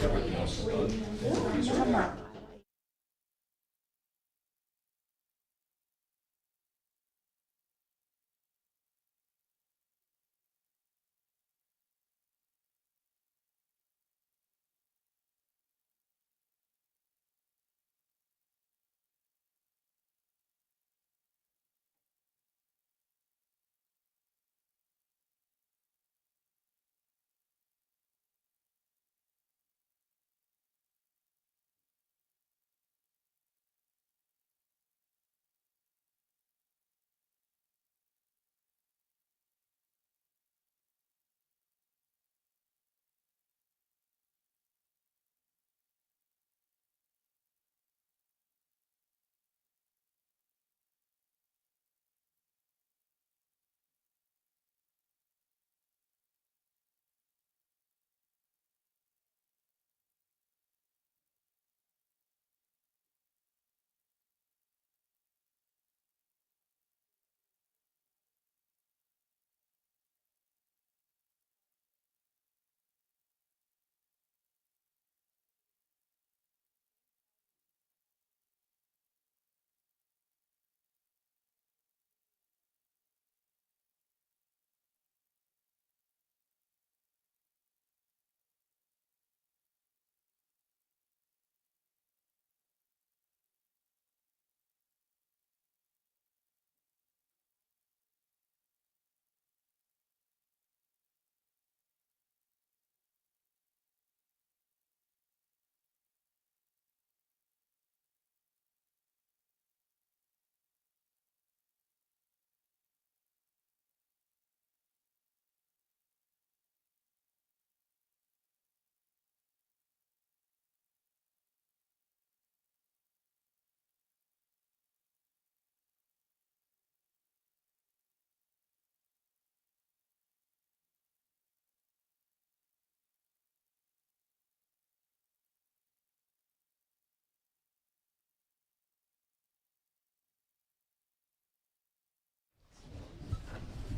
Everything else is done. Come on.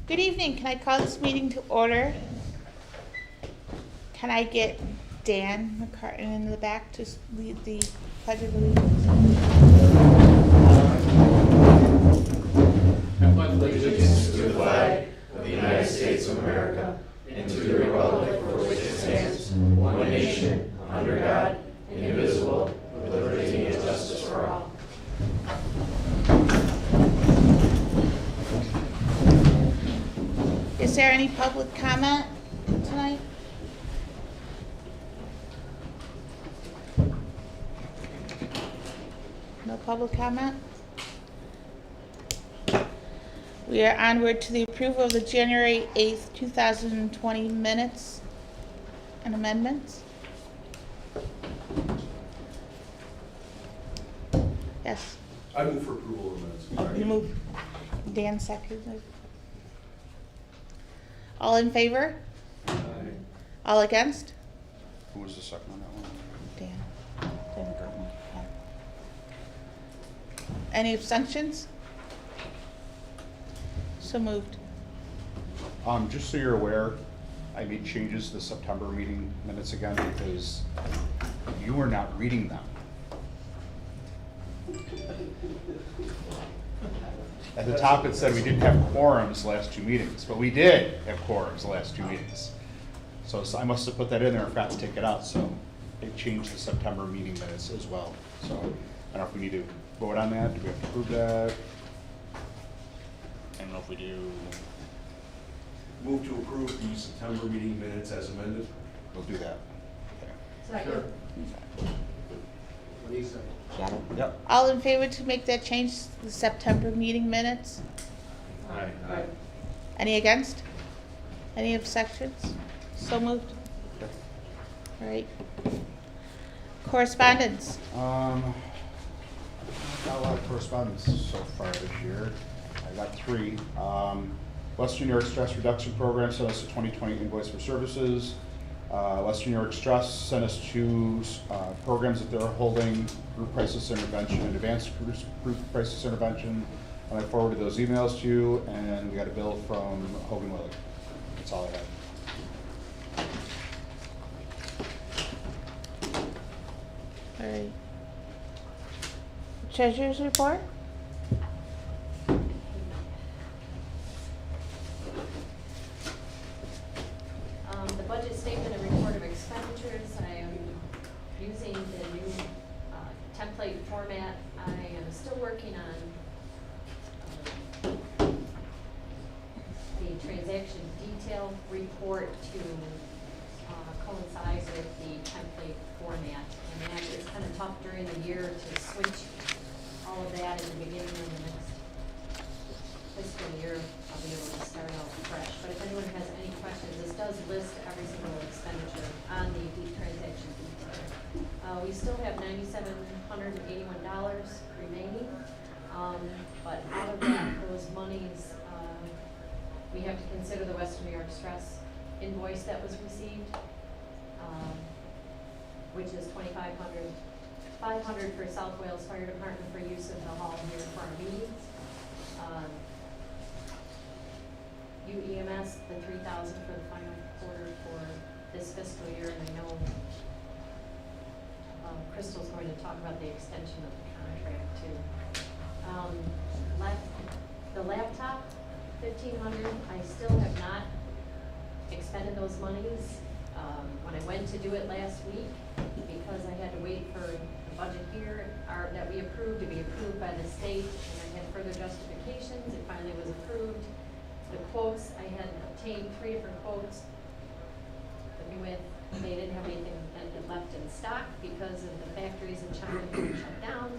Good evening. Can I call this meeting to order? Can I get Dan McCartan in the back to lead the Pledge of Allegiance? I pledge allegiance to the flag of the United States of America and to the republic for which it stands, one nation, under God, indivisible, with liberty and justice for all. Is there any public comment tonight? No public comment? We are onward to the approval of the January 8th, 2020 minutes and amendments. Yes, I move for approval of minutes. you move. Dan seconded. All in favor? All against? Who was the second on that one? Dan McCartney. Yeah. Any abstentions? So moved. Just so you're aware, I made changes to the September meeting minutes again because you were not reading them. At the top it said we didn't have quorums the last two meetings, but we did have quorums the last two meetings. So I must have put that in there and forgot to take it out, so it changed the September meeting minutes as well. So I don't know if we need to vote on that, do we have to approve that? I don't know if we do. Move to approve the September meeting minutes as amended. We'll do that. Okay. Sure. Got it? Yep. All in favor to make that change to the September meeting minutes? Aye. Any against? Any abstentions? So moved. Okay. All right. Correspondence. Got a lot of correspondence so far this year. I got three. Western New York Stress Reduction Program sent us a 2020 invoice for services. Western New York Stress sent us two programs that they're holding, group crisis intervention and advanced group crisis intervention. And I forwarded those emails to you, and we got a bill from Hogan Willie. That's all I have. All right. Treasurer's report? The budget statement and report of expenditures, I am using the new template format. I am still working on the transaction detail report to coincide with the template format. And that is kind of tough during the year to switch all of that in the beginning of the next fiscal year. I'll be able to start out fresh. But if anyone has any questions, this does list every single expenditure on the transaction detail. We still have $9,781 remaining. But out of that, those monies, we have to consider the Western New York Stress invoice that was received, which is $2,500. $500 for South Wales Fire Department for use of the hall here for our meetings. UEMS, the $3,000 for the final quarter for this fiscal year, and I know Crystal's going to talk about the extension of the contract too. The laptop, $1,500, I still have not expended those monies. When I went to do it last week, because I had to wait for the budget here, that we approved to be approved by the state, and I had further justifications, it finally was approved. The quotes, I had obtained 3 different quotes that we went, they didn't have anything that left in stock because of the factories in China being shut down.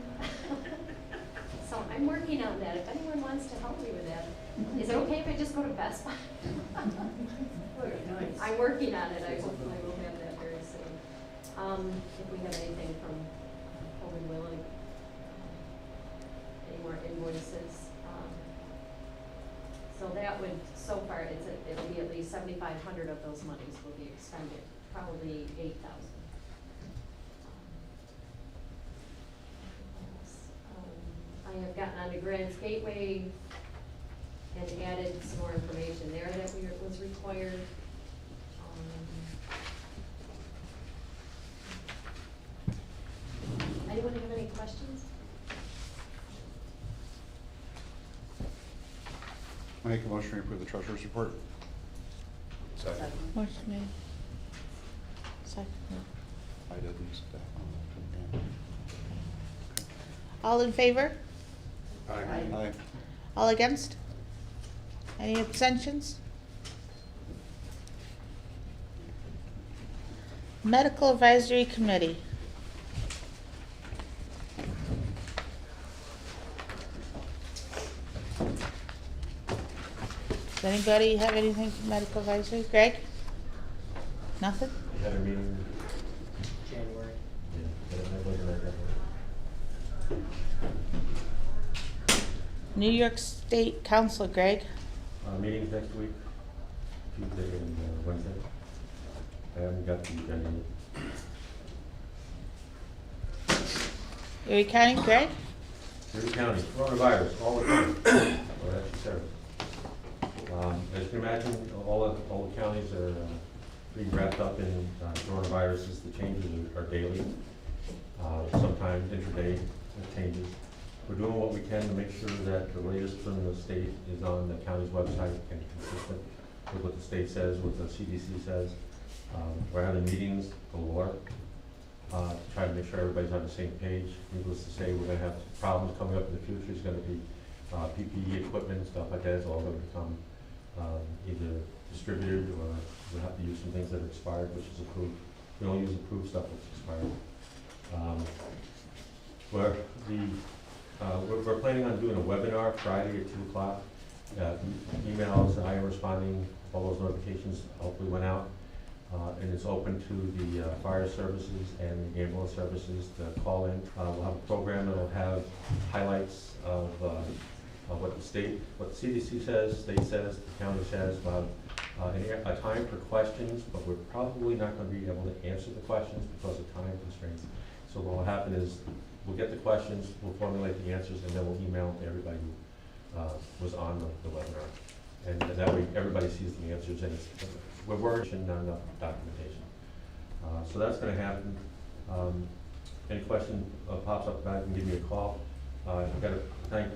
So I'm working on that, if anyone wants to help me with that. Is it okay if I just go to Best Buy? I'm working on it, I will have that very soon. If we have anything from Holy Willie, any more invoices. So that would, so far, it'll be at least 7,500 of those monies will be expended, probably 8,000. I have gotten onto Grants Gateway and added some more information there that was required. Anyone have any questions? I make a motion to approve the treasurer's report. Second. Motion made. Second. I didn't. All in favor? Aye. All against? Any abstentions? Medical Advisory Committee. Does anybody have anything for medical advisory? Greg? Nothing? We had a meeting. January. Yeah, I wasn't at that one. New York State Council, Greg? Meetings next week, Tuesday and Wednesday. I haven't got the agenda yet. Erie County, Greg? Erie County, coronavirus, all the time. Well, that's terrible. As you can imagine, all the counties are being wrapped up in coronavirus as the changes are daily. Sometimes intraday changes. We're doing what we can to make sure that the latest from the state is on the county's website and consistent with what the state says, what the CDC says. We're having meetings galore to try to make sure everybody's on the same page. Needless to say, we're going to have problems coming up in the future. It's going to be PPE equipment and stuff like that is all going to become either distributed or we'll have to use some things that are expired, which is approved. We don't use approved stuff that's expired. We're planning on doing a webinar Friday at 2 o'clock. Emails, I am responding, all those notifications hopefully went out. And it's open to the fire services and the ambulance services to call in. We'll have a program that'll have highlights of what the state, what the CDC says, state says, the county says, about a time for questions, but we're probably not going to be able to answer the questions because of time constraints. So what will happen is we'll get the questions, we'll formulate the answers, and then we'll email to everybody who was on the webinar. And that way, everybody sees the answers, and it's, we're working on the documentation. So that's gonna happen. Any question pops up, guys can give me a call. I've got to thank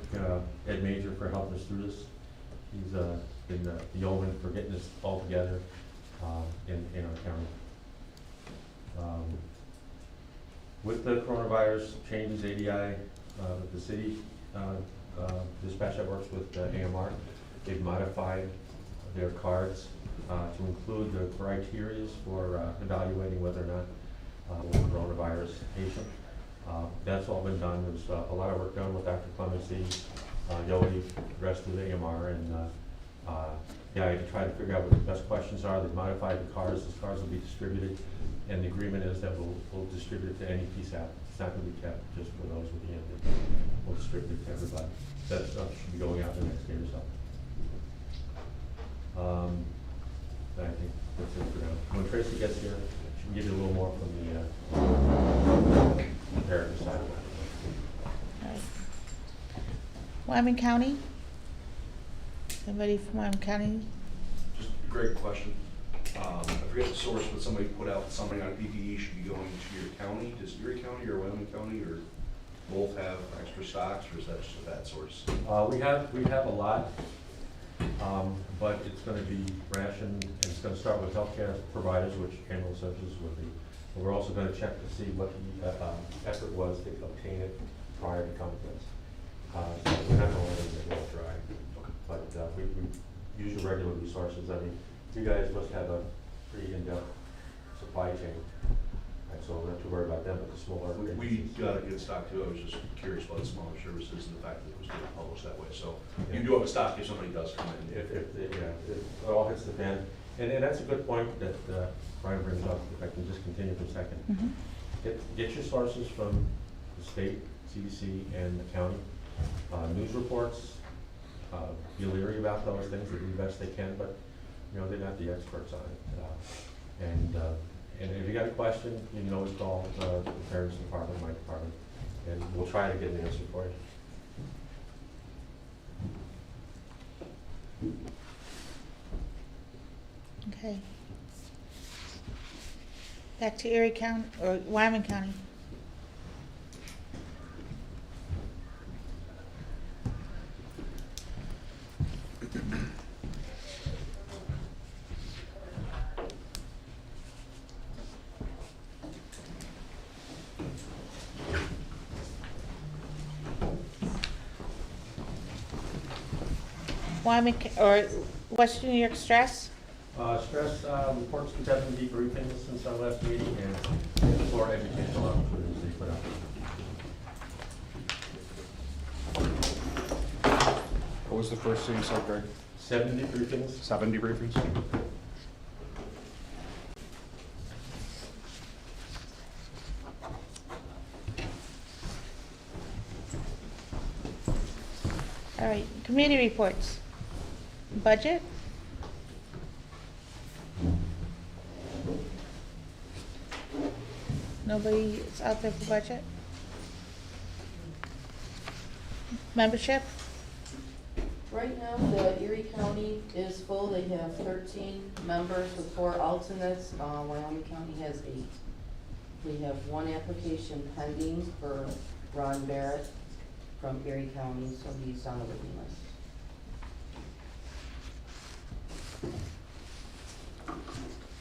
Ed Major for helping us through this. He's been yeoman for getting this all together in our county. With the coronavirus changes, ADI, the city dispatch that works with AMR, they've modified their cards to include the criteria for evaluating whether or not a coronavirus patient. That's all been done. There's a lot of work done with Dr. Clemency, Yogi, the rest of the AMR, and to try to figure out what the best questions are. They've modified the cards. These cards will be distributed, and the agreement is that we'll distribute it to any PSAP. It's not going to be kept just for those with the infant. We'll distribute it to everybody. That stuff should be going out the next day or so. I think that's it for now. When Tracy gets here, she can give you a little more from the comparative side of it. All right. Wyoming County? Anybody from Wyoming County? Just a great question. I forget the source, but somebody put out something on PPE should be going to your county. Does Erie County or Wyoming County or both have extra stocks, or is that just a bad source? We have a lot, but it's going to be rationed, and it's going to start with healthcare providers, which ambulance services will be. But we're also going to check to see what the effort was to obtain it prior to coming to us. So we're not going to let it go dry, but we use your regular resources. I mean, you guys must have a pretty in-depth supply chain, right? So we're not too worried about them, but the smaller. We got a good stock too. I was just curious about the smaller services and the fact that it was getting published that way. So you do have a stock if somebody does come in. If it all hits the fan. And that's a good point that Brian brings up, if I can just continue for a second. Mm-hmm. Get your sources from the state, CDC, and the county. News reports, be leery about those things, they do the best they can, but you know, they're not the experts on it. And if you got a question, you can always call the parents department, my department, and we'll try to get an answer for you. Okay. Back to Erie County, or Wyoming County. Wyoming, or Western New York Stress? Stress reports to have been debriefings since our last meeting, and floor educational opportunities they put out. What was the first thing you said, Greg? 7 debriefings. 7 debriefings? All right, committee reports. Budget? Nobody is out there for budget? Membership? Right now, the Erie County is full. They have 13 members with 4 alternates. Wyoming County has 8. We have 1 application pending for Ron Barrett from Erie County, so he's on the waiting list.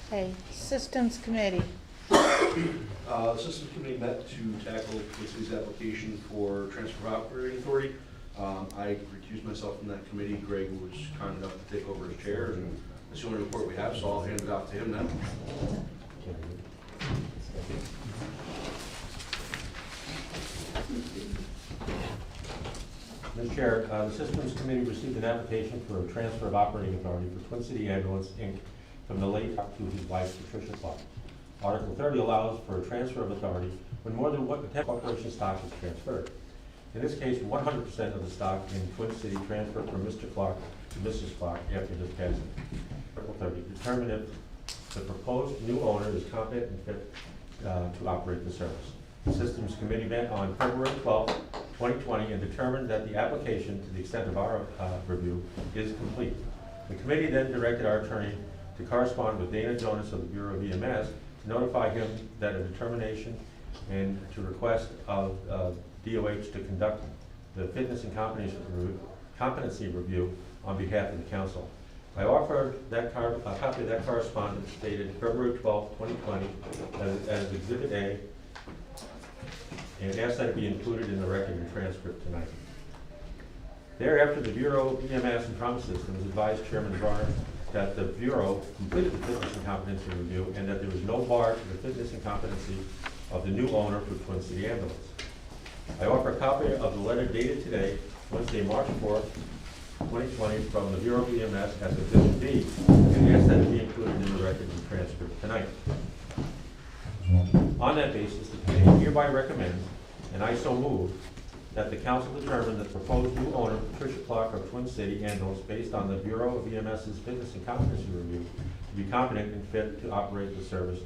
Okay, Systems Committee. The Systems Committee met to tackle the city's application for transfer of operating authority. I recused myself from that committee. Greg was kind enough to take over his chair, and that's the only report we have, so I'll hand it off to him now. Mr. Chair, the Systems Committee received an application for a transfer of operating authority for Twin City Ambulance, Inc. from the late to his wife, Patricia Clark. Article 30 allows for a transfer of authority when more than 10 corporation stock is transferred. In this case, 100% of the stock in Twin City transferred from Mr. Clark to Mrs. Clark after his passing. Article 30, determine if the proposed new owner is competent and fit to operate the service. The Systems Committee met on February 12, 2020, and determined that the application, to the extent of our review, is complete. The committee then directed our attorney to correspond with Dana Jonas of the Bureau of EMS to notify him that a determination and to request of DOH to conduct the fitness and competency review on behalf of the council. I offered a copy of that correspondence dated February 12, 2020 as Exhibit A, and asked that it be included in the record and transcript tonight. Thereafter, the Bureau of EMS and Trauma Systems advised Chairman Bronner that the Bureau completed the fitness and competency review and that there was no bar to the fitness and competency of the new owner for Twin City Ambulance. I offer a copy of the letter dated today, Wednesday, March 4th, 2020, from the Bureau of EMS as Exhibit B, and ask that it be included in the record and transcript tonight. On that basis, the committee hereby recommends, and I so move, that the council determine that the proposed new owner, Patricia Clark of Twin City Ambulance, based on the Bureau of EMS's fitness and competency review, to be competent and fit to operate the service,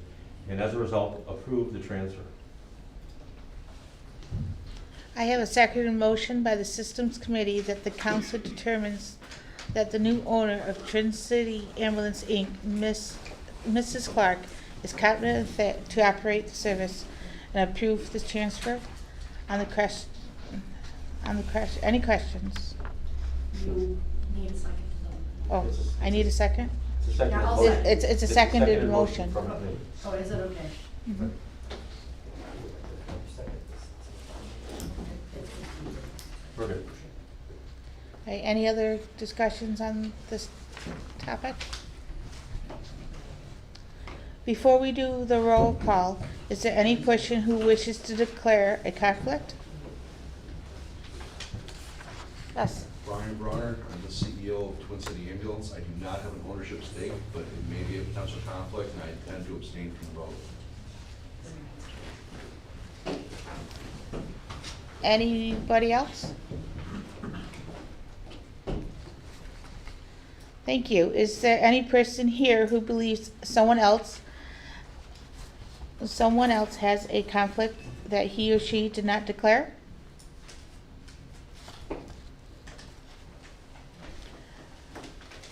and as a result, approve the transfer. I have a seconded motion by the Systems Committee that the council determines that the new owner of Twin City Ambulance, Inc., Mrs. Clark, is competent and fit to operate the service, and approve the transfer. Any questions? You need a second. Oh, I need a second? It's a seconded Yeah, I'll motion. second. It's a seconded motion. from the committee. Oh, is it okay? Mhm. We're good. Okay, any other discussions on this topic? Before we do the roll call, is there any person who wishes to declare a conflict? Yes. Brian Bronner, I'm the CEO of Twin City Ambulance. I do not have an ownership stake, but it may be a potential conflict, and I intend to abstain from the vote. Anybody else? Thank you. Is there any person here who believes someone else has a conflict that he or she did not declare?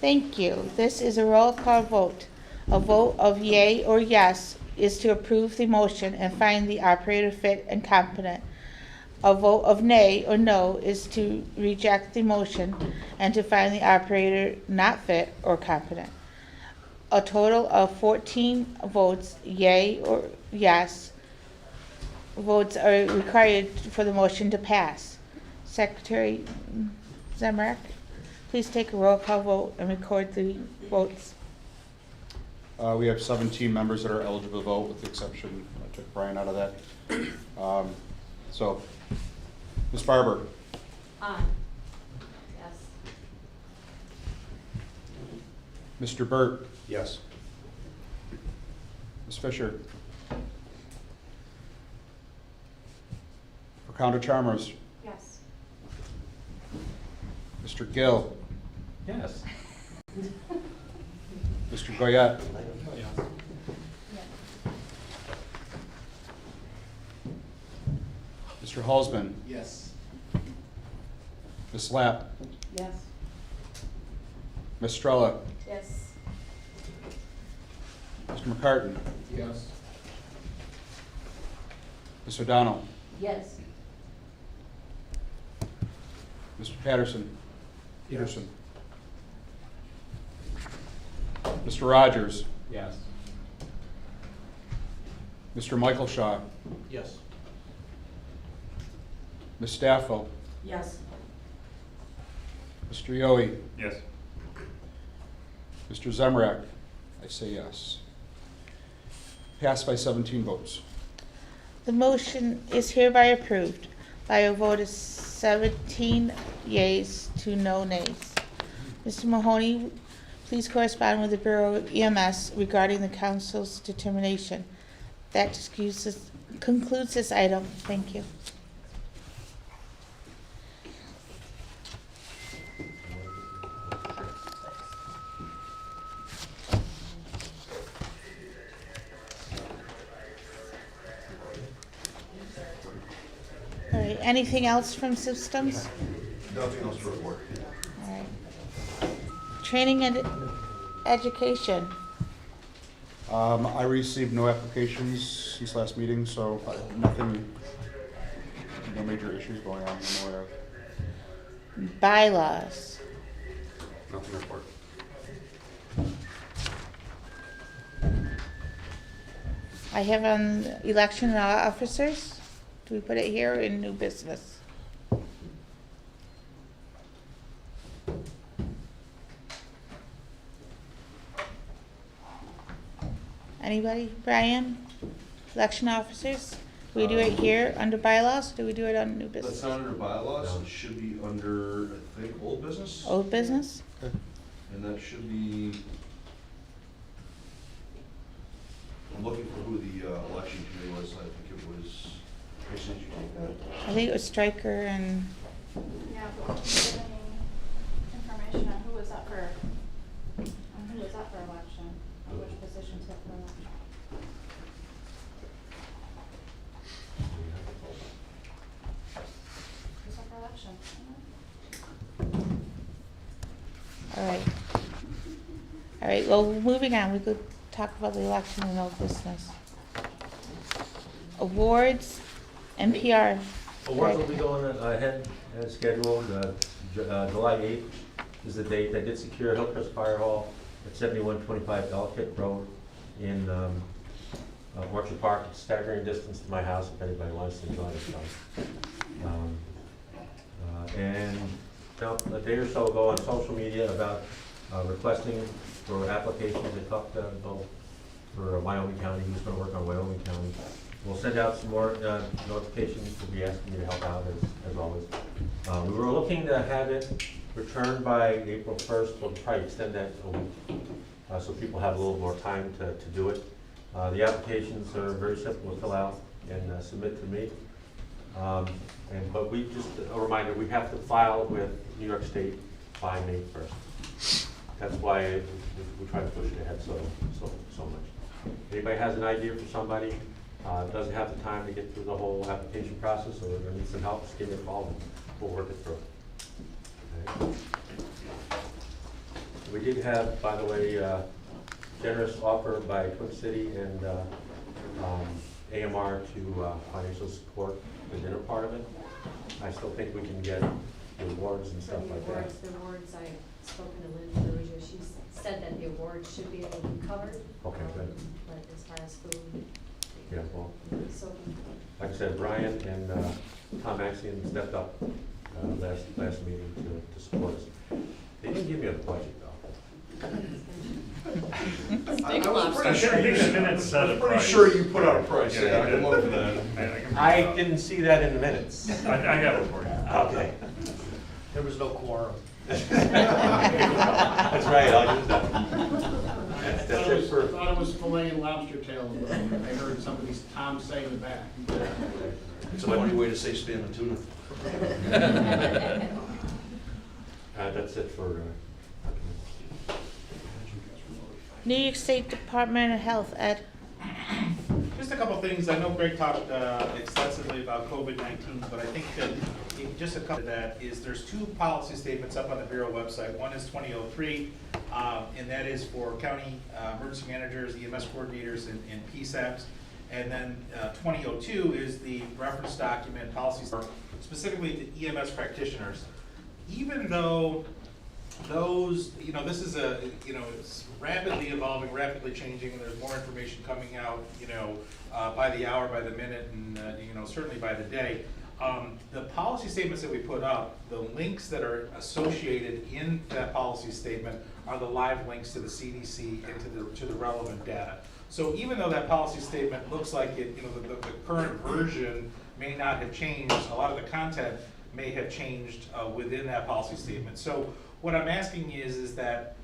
Thank you. This is a roll call vote. A vote of yea or yes is to approve the motion and find the operator fit and competent. A vote of nay or no is to reject the motion and to find the operator not fit or competent. A total of 14 votes, yea or yes, votes are required for the motion to pass. Secretary Zemrak, please take a roll call vote and record the votes. We have 17 members that are eligible to vote, with the exception, I took Brian out of that. So, Ms. Barber, Aye. Yes. Mr. Burt, Yes. Ms. Fisher. For Counter Chalmers, Yes. Mr. Gill, Yes. Mr. Goyette, Mr. Halsman, Yes. Ms. Lapp, Yes. Ms. Strella, Yes. Mr. McCartan, Yes. Ms. O'Donnell, Yes. Mr. Peterson, Mr. Rogers, Yes. Mr. Michael Shaw, Yes. Ms. Staffel, Yes. Mr. Yohe, Yes. Mr. Zemrak, I say yes. Passed by 17 votes. The motion is hereby approved by a vote of 17 yeas to no nays. Mr. Mahoney, please correspond with the Bureau of EMS regarding the council's determination. That concludes this item. Thank you. All right, anything else from systems? Nothing else to report. All right. Training and education. I received no applications since last meeting, so nothing, no major issues going on I'm aware of. Bylaws. Nothing to report. I have election officers. Do we put it here or in new business? Anybody? Brian? Election officers? Do we do it here under bylaws? Do we do it on new That's business? not under bylaws, it should be under, I think, old business. Old business? And that should be, I'm looking for who the election committee was, I think it was, Tracy, did you take that? I think it was Stryker and, Yeah, but do you have any information on who was up for election, or which positions up for election? Who's up for election? all right. All right, well, moving on, we could talk about the election and old business. Awards, NPR. Awards will be going ahead as scheduled. July 8th is the date. I did secure Hillcrest Fire Hall at 7125 Elkett Road in Orchard Park. It's staggering distance to my house if anybody wants to join us. And a day or so ago on social media about requesting for applications. I talked to Bill for Wyoming County. He's going to work on Wyoming County. We'll send out some more notifications. We'll be asking you to help out as always. We were looking to have it returned by April 1st. We'll probably extend that a week so people have a little more time to do it. The applications are very simple to fill out and submit to me. But we just, a reminder, we have to file with New York State by May 1st. That's why we try to push it ahead so much. Anybody has an idea for somebody, doesn't have the time to get through the whole application process or needs some help, just give me a call and we'll work it through. Okay. We did have, by the way, generous offer by Twin City and AMR to financial support the dinner part of it. I still think we can get the awards and stuff like that. The awards, I've spoken to Lynn Perugia, she said that the awards should be able to be covered. Okay, good. But as far as food, Yeah, well, so. like I said, Brian and Tom Axion stepped up last meeting to support us. They didn't give me a budget though. I was pretty sure think you the minutes said a I'm pretty price. sure you put out a price, Yeah, yeah, I you can did. look for that. I can I bring it didn't see that in the minutes. up. I have it for you. Okay. There was no quorum. That's right, I'll use that. That's it for. I thought it was filet and lobster tails, but I heard somebody's Tom say in the back. It's a funny way to say spam and tuna. That's it for. New York State Department of Health, Ed. Just a couple things. I know Greg talked extensively about COVID-19, but I think that just a couple of that is there's two policy statements up on the Bureau website. One is 2003, and that is for county emergency managers, EMS coordinators, and PSAPs. And then 2002 is the reference document policies for specifically the EMS practitioners. Even though those, this is it's rapidly evolving, rapidly changing, and there's more information coming out, by the hour, by the minute, and, certainly by the day. The policy statements that we put up, the links that are associated in that policy statement are the live links to the CDC and to the relevant data. So even though that policy statement looks like it, the current version may not have changed, a lot of the content may have changed within that policy statement. So what I'm asking is that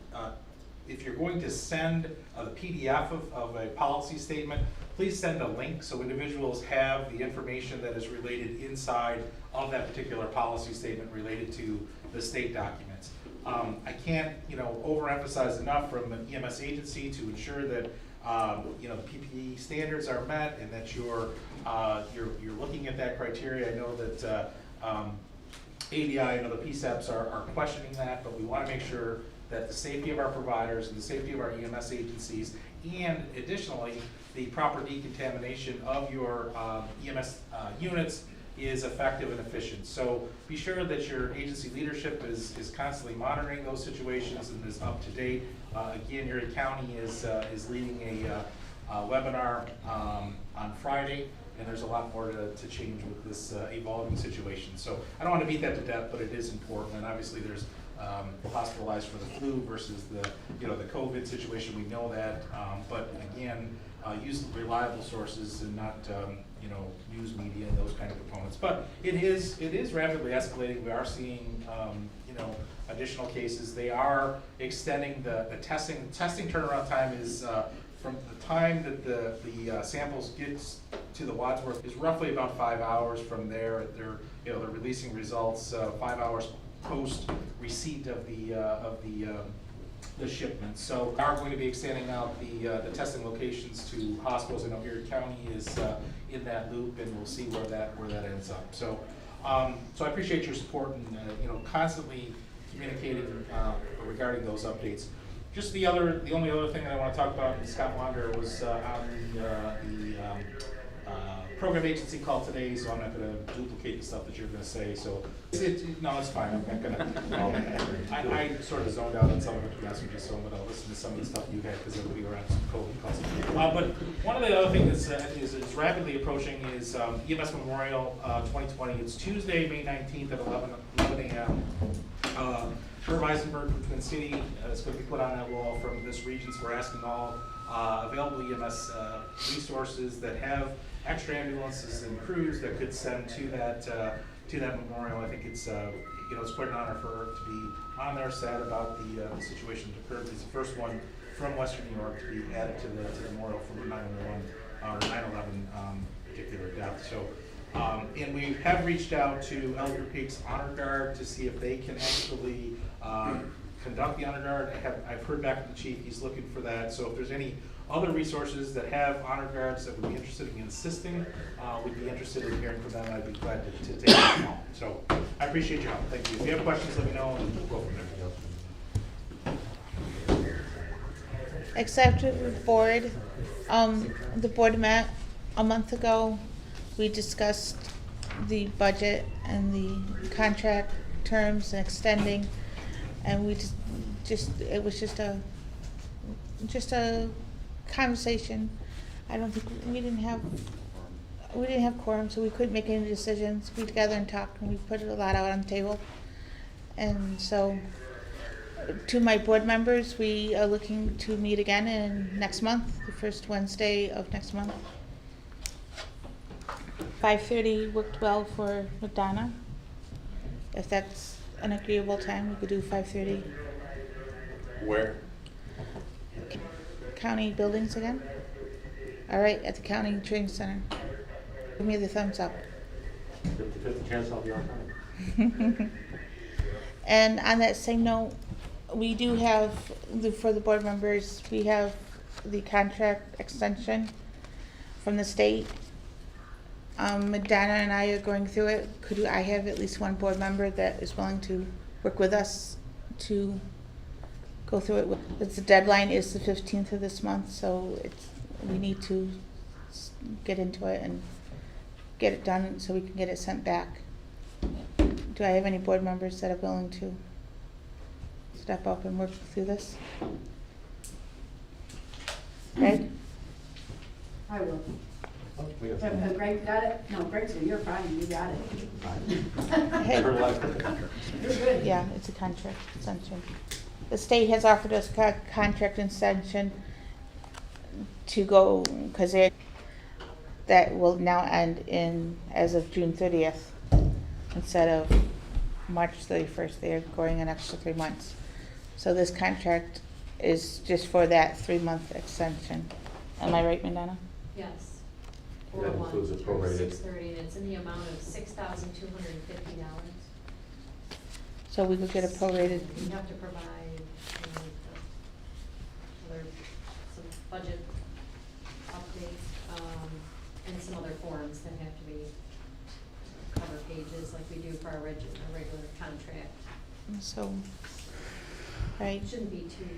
if you're going to send the PDF of a policy statement, please send a link so individuals have the information that is related inside of that particular policy statement related to the state documents. I can't, overemphasize enough from an EMS agency to ensure that the PPE standards are met and that you're looking at that criteria. I know that ADI and other PSAPs are questioning that, but we want to make sure that the safety of our providers and the safety of our EMS agencies, and additionally, the proper decontamination of your EMS units is effective and efficient. So be sure that your agency leadership is constantly monitoring those situations and is up to date. Again, Erie County is leading a webinar on Friday, and there's a lot more to change with this evolving situation. So I don't want to beat that to death, but it is important, and obviously there's hospitalized for the flu versus the the COVID situation. We know that, but again, use reliable sources and not news media and those kind of components. But it is rapidly escalating. We are seeing additional cases. They are extending the testing. Testing turnaround time is from the time that the samples get to the Wadsworth is roughly about 5 hours. From there, they're releasing results 5 hours post receipt of the shipment. So we are going to be extending out the testing locations to hospitals. I know Erie County is in that loop, and we'll see where that ends up. So so I appreciate your support and constantly communicating regarding those updates. Just the only other thing that I want to talk about, and Scott Wander was on the program agency call today, so I'm not going to duplicate the stuff that you're going to say. So no, it's fine. I'm not going to. I sort of zoned out on some of the messages, so I'm going to listen to some of the stuff you had because we were on some COVID calls. But one of the other things that is rapidly approaching is EMS Memorial 2020. It's Tuesday, May 19th at 11 a.m. Herb Eisenberg from Twin City is going to be put on that wall from this region. So we're asking all available EMS resources that have extra ambulances and crews that could send to that memorial. I think it's it's quite an honor for her to be on there, sad about the situation that occurred. It's the first one from Western New York to be added to the memorial from 9/11 particular death. So. And we have reached out to Elder Peak's Honor Guard to see if they can actually conduct the Honor Guard. I've heard back from the chief, he's looking for that. So if there's any other resources that have Honor Guards that would be interested in assisting, we'd be interested in hearing from them. I'd be glad to take them on. So I appreciate your help. Thank you. If you have questions, let me know, and we'll go from there. Executive Board, the board met a month ago. We discussed the budget and the contract terms and extending, and we it was just a conversation. I don't think we didn't have quorum, so we couldn't make any decisions. We together and talked, and we put a lot out on the table. And so, to my board members, we are looking to meet again next month, the first Wednesday of next month. 5:30 worked well for McDonough. If that's an agreeable time, we could do 5:30. Where? County buildings again? All right, at the county training center. Give me the thumbs up. 50/50 chance I'll be on time. And on that same note, we do have, for the board members, we have the contract extension from the state. Madonna and I are going through it. Could I have at least one board member that is willing to work with us to go through it? The deadline is the 15th of this month, so we need to get into it and get it done so we can get it sent back. Do I have any board members that are willing to step up and work through this? Greg? I will. Oh, we got some. Greg got it? No, Greg's here, you're fine, you got it. Hey. Her life. You're good. Yeah, it's a contract extension. The state has offered us contract extension to go, because that will now end as of June 30th instead of March 31st. They're going an extra 3 months. So this contract is just for that 3-month extension. Am I right, Madonna? Yes. That includes a prorated. 630, and it's in the amount of $6,250. So we could get a prorated. You have to provide some budget updates, and some other forms that have to be cover pages like we do for our regular contract. So right? Shouldn't be too.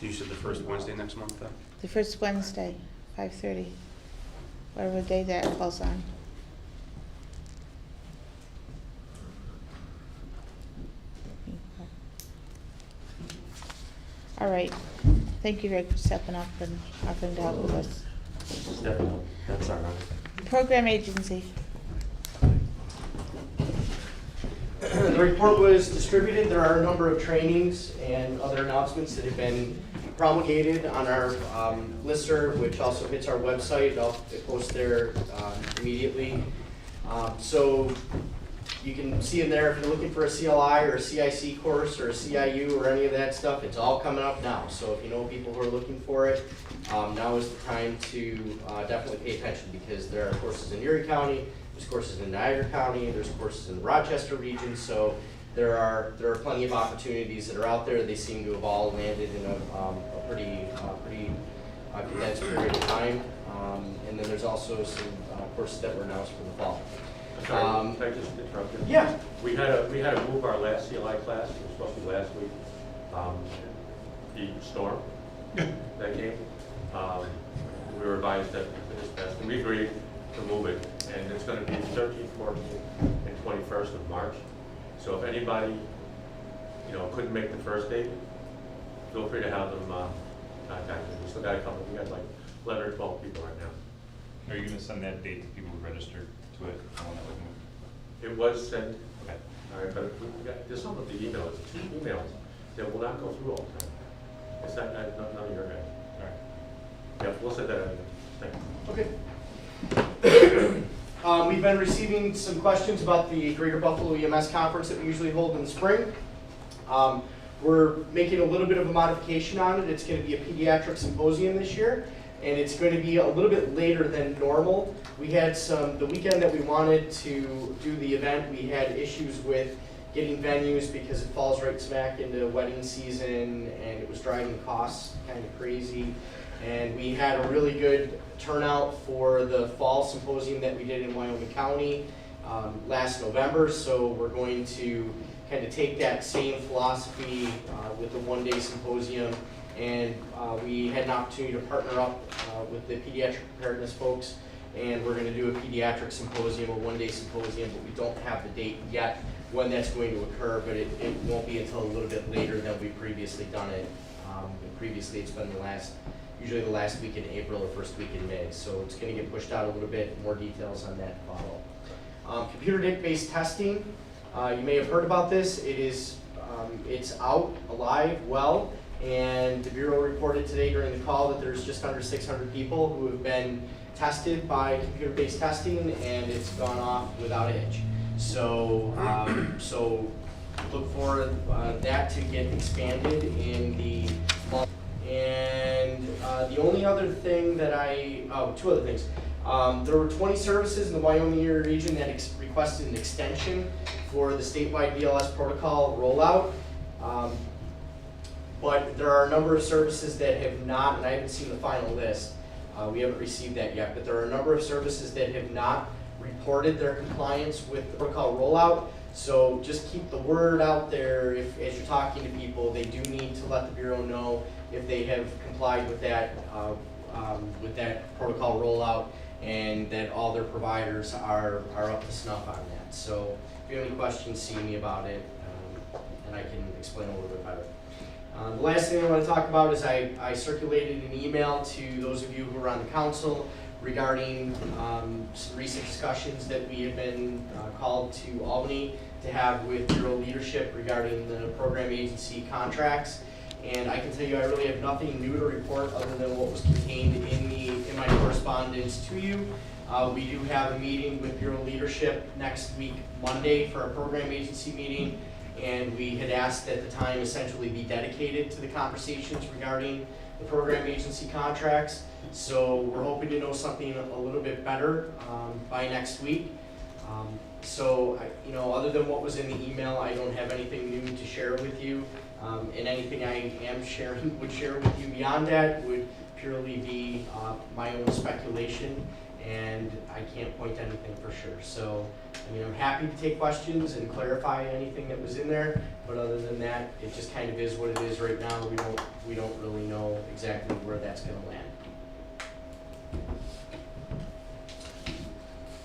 You said the first Wednesday next month then? The first Wednesday, 5:30, whatever day that falls on. All right. Thank you, Rick, for stepping up and offering to help with us. Stephanie, that's all right. Program agency. The report was distributed. There are a number of trainings and other announcements that have been promulgated on our listserv, which also hits our website. It posts there immediately. So you can see in there if you're looking for a CLI or a CIC course or a CIU or any of that stuff, it's all coming up now. So if you know people who are looking for it, now is the time to definitely pay attention, because there are courses in Erie County, there's courses in Niagara County, there's courses in the Rochester region, so there are plenty of opportunities that are out there. They seem to have all landed in a pretty condensed period of time. And then there's also some courses that were announced for the fall. Sorry, can I just interrupt you? Yeah. We had to move our last CLI class, it was supposed to be last week. The storm that came, we were advised that this past, and we agreed to move it, and it's going to be 13th, 14th, and 21st of March. So if anybody, couldn't make the first date, feel free to have them contact me. We still got a couple. We got like 11 or 12 people right now. Are you going to send that date to people who registered to it? The one that was moved? It was sent. Okay. All right, but there's some of the emails, 2 emails that will not go through all the time. It's not, none of your guys. All right. Yeah, we'll set that up. Thank you. Okay. We've been receiving some questions about the Greater Buffalo EMS conference that we usually hold in the spring. We're making a little bit of a modification on it. It's going to be a pediatric symposium this year, and it's going to be a little bit later than normal. We had the weekend that we wanted to do the event, we had issues with getting venues because it falls right smack into wedding season, and it was driving costs kind of crazy. And we had a really good turnout for the fall symposium that we did in Wyoming County last November. So we're going to kind of take that same philosophy with the one-day symposium, and we had an opportunity to partner up with the pediatric preparedness folks, and we're going to do a pediatric symposium, a one-day symposium, but we don't have the date yet when that's going to occur, but it won't be until a little bit later than we've previously done it. Previously it's been usually the last week in April or first week in May, so it's going to get pushed out a little bit. More details on that follow. Computer-based testing, you may have heard about this. It's out, alive, well, and the Bureau reported today during the call that there's just under 600 people who have been tested by computer-based testing, and it's gone off without a hitch. So, look for that to get expanded in the month. And the only other thing that two other things. There were 20 services in the Wyoming-Erie region that requested an extension for the statewide BLS protocol rollout. But there are a number of services that have not, and I haven't seen the final list. We haven't received that yet, but there are a number of services that have not reported their compliance with the protocol rollout. So just keep the word out there as you're talking to people. They do need to let the Bureau know if they have complied with that protocol rollout, and that all their providers are up to snuff on that. So if you have any questions, see me about it, and I can explain a little bit better. The last thing I want to talk about is I circulated an email to those of you who are on the council regarding some recent discussions that we have been called to Albany to have with Bureau leadership regarding the program agency contracts. And I can tell you I really have nothing new to report other than what was contained in my correspondence to you. We do have a meeting with Bureau leadership next week, Monday, for a program agency meeting. And we had asked that the time essentially be dedicated to the conversations regarding the program agency contracts. So we're hoping to know something a little bit better by next week. Other than what was in the email, I don't have anything new to share with you. And anything I would share with you beyond that would purely be my own speculation and I can't point to anything for sure. So, I mean, I'm happy to take questions and clarify anything that was in there, but other than that, it just kind of is what it is right now. We don't really know exactly where that's gonna land.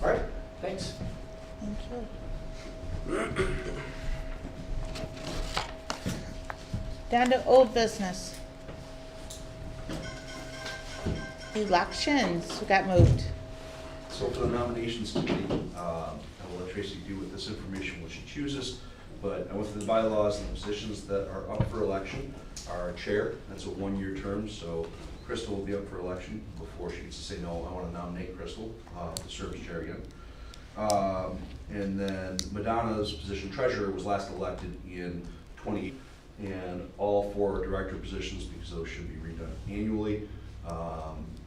All right, thanks. Thank you. Down to old business. Elections got moved. So for the nominations committee, I will let Tracy do with this information what she chooses, but I went through the bylaws and the positions that are up for election. Our chair, that's a one-year term, so Crystal will be up for election before she gets to say, no, I want to nominate Crystal to serve as chair again. And then Madonna's position treasurer was last elected in 20, and all 4 director positions, because those should be redone annually.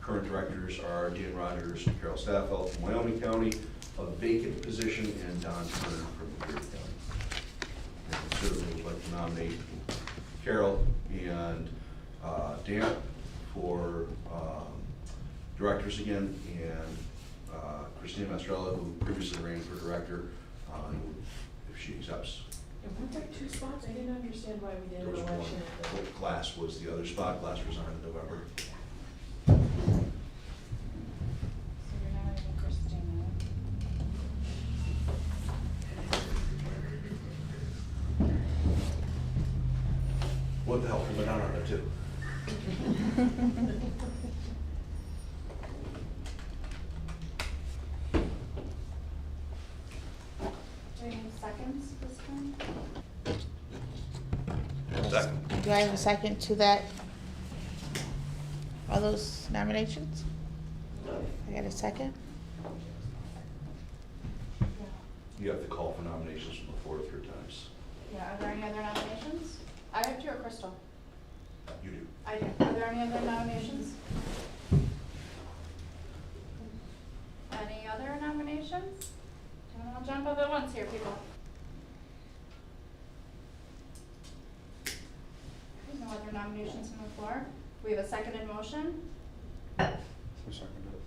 Current directors are Dan Rogers and Carol Staffeld from Wyoming County, a vacant position, and Don Turner from Erie County. And certainly would like to nominate Carol and Dan for directors again, and Christina Mastrella, who previously ran for director, if she accepts. And weren't there 2 spots? I didn't understand why we did There an was election. one. Glass was the other spot. Glass resigned in November. So you're nominating Christina. What the hell, put Madonna on it too. Do we need seconds this time? Do I have a second to that? All those nominations? I got a second? You have to call for nominations from the floor 3 times. Yeah, are there any other nominations? I have 2 or Crystal? You do. I do. Are there any other nominations? Any other nominations? Don't all jump up at once here, people. There's no other nominations from the floor. We have a seconded motion. Who seconded it?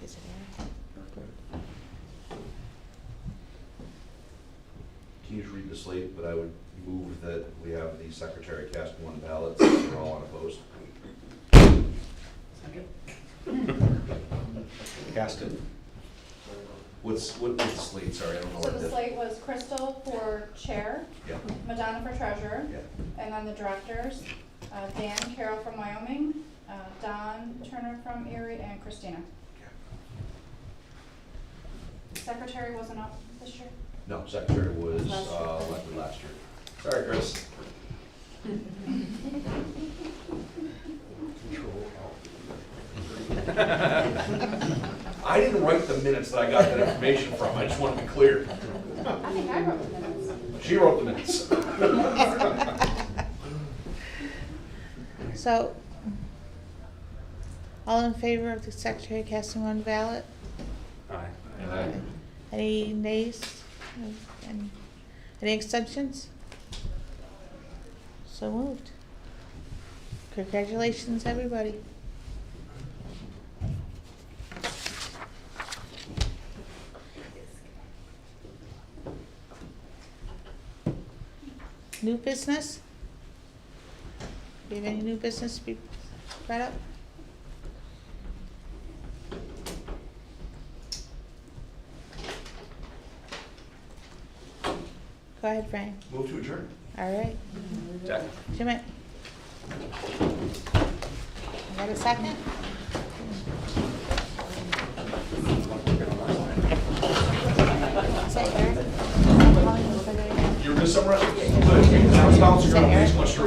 Is it Eric? Can you just read the slate, but I would move that we have the secretary cast 1 ballot, since we're all unopposed. Cast it. What's the slate, sorry, I don't know So what it the is. slate was Crystal for chair, Yeah, Madonna for treasurer, yeah. and then the directors, Dan Carroll from Wyoming, Don Turner from Erie, and Christina. Secretary wasn't up this year? No, secretary was Last year. elected last year. Sorry, Chris. I didn't write the minutes that I got that information from, I just want to be clear. I think I wrote the minutes. She wrote the minutes. So, all in favor of the secretary casting 1 ballot? Aye. Any nays? Any extensions? So moved. Congratulations, everybody. New business? Do you have any new business to be brought up? Go ahead, Frank. Move to adjourn. All right. Second. Jim, I got a second? Is that Eric? You were gonna summarize? Good. Town council, you're gonna Eric? please muster